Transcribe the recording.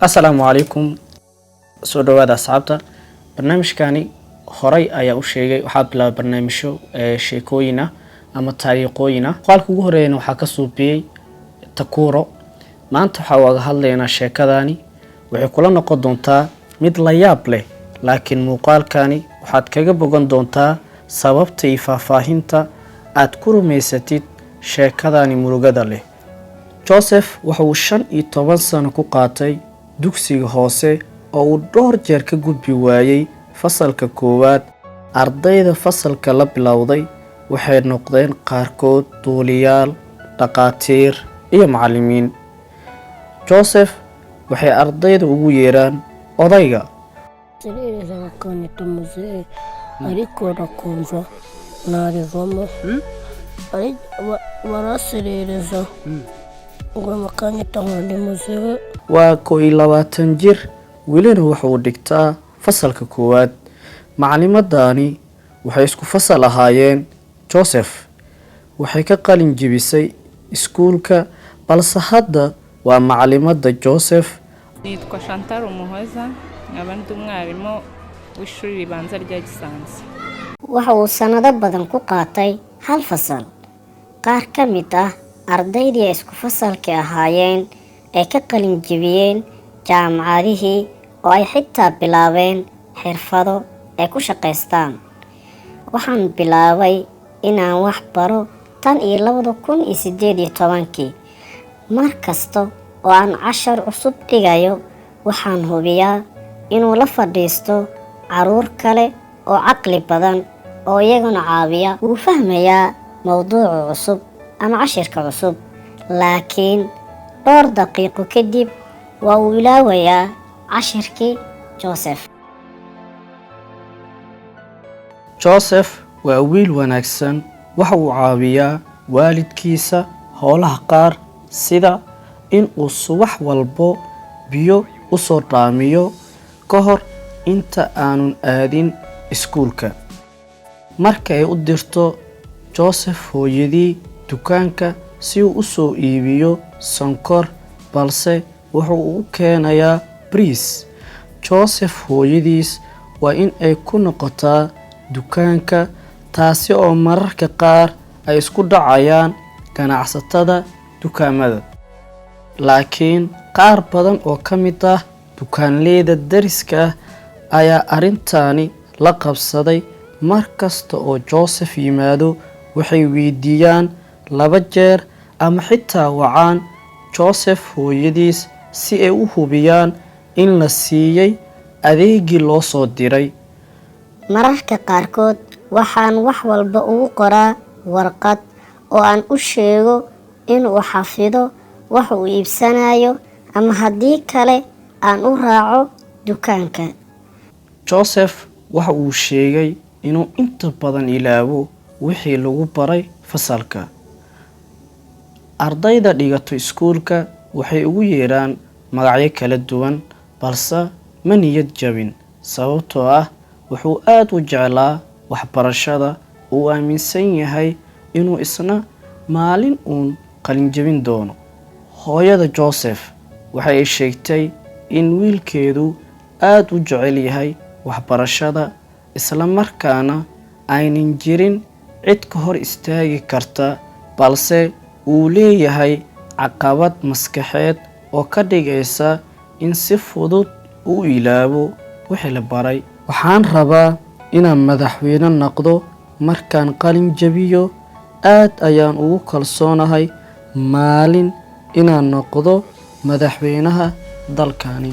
السلام عليكم soo dhawaada asxaabta barnaamijkani horay ayaa u sheegay waxa bilaabay barnaamijyo sheekooyin ama taariikhooyin qolka ugu horeeyna waxa ka suubiyay Takuro maanta waxa uga hadlaynaa sheekadani waxay kula noqon doontaa mid la yaab leh laakiin muuqaalkani waxaad kaga bogan doontaa sababta iyo faahfaahinta aad ku rumaysatid sheekadani murugada leh Joseph waxa uu 15 sano ku qaatay dugsiga hoose oo uu dhowr jeer ka gudbi waayay fasalka koowaad ardayda fasalka la bilowday waxay noqdeen qaarkood duuliyaal dhaqaatiir iyo macallimiin Joseph waxay ardayda ugu yeeraan odayga waa 21 jir wilina wuxuu dhigtaa fasalka koowaad macallimadani waxay isku fasal ahaayeen Joseph waxay ka qalin jibisay iskuulka balse hadda waa macallimada Joseph nitwa Chantal Umuhoza abantu mwarimu w'ishuri ribanza rya Gisanze waxa uu sanado badan ku qaatay hal fasal qaar ka mid ah ardaydii isku fasalka ahaayeen ay ka qalin jibiyeen jaamacadihii oo ay xitaa bilaabeen xirfado ay ku shaqeystaan waxaan bilaabay inaan wax baro tan iyo 2018 markasta oo aan cashar cusub dhigayo waxaan hubiyaa inuu la fadhiisto caruur kale oo caqli badan oo iyaguna caawiya uu fahmayaa mowduuca cusub ama cashirka cusub laakiin dhowr daqiiqo kadib waa uu ilaawayaa cashirkii Joseph waa wiil wanaagsan waxa uu caawiyaa waalidkiisa howlaha qaar sida in uu subax walbo biyo u soo dhaamiyo ka hor inta aanun aadin iskuulka marka ay u dirto Joseph hooyadii dukaanka si uu u soo iibiyo sonkor balse wuxuu u keenayaa bariis Joseph hooyadiis waa in ay ku noqotaa dukaanka taasi oo mararka qaar ay isku dhacayaan ganacsatada dukaamada laakiin qaar badan oo ka mid ah dukaanleyda dariska ayaa arintani la qabsaday markasta oo Joseph yimaado waxay weydiiyaan 2 jeer ama xitaa wacaan Joseph hooyadiis si ay u hubiyaan in la siiyay adeegii loo soo diray mararka qaarkood waxaan wax walba ugu qoraa warqad oo aan u sheego in uu xafido wax uu iibsanayo ama haddii kale aan u raaco dukaanka Joseph waxa uu sheegay inuu inta badan ilaawo wixii lagu baray fasalka ardayda dhigato iskuulka waxay ugu yeeraan magacyo kala duwan balse ma niyad jabin sababtoo ah wuxuu aad u jeclaa waxbarashada uu aaminsan yahay inuu isna maalin uun qalin jabin doono hooyada Joseph waxay sheegtay in wiilkeedu aad u jecel yahay waxbarashada isla markaana aynan jirin cid ka hor istaagi karta balse uu leeyahay caqabad maskaxeed oo ka dhigaysa in si fudud uu ilaabo wixii la baray waxaan rabaa inaan madaxweyne noqdo markaan qalin jabiyo aad ayaan ugu kalsoonahay maalin inaan noqdo madaxweynaha dalkani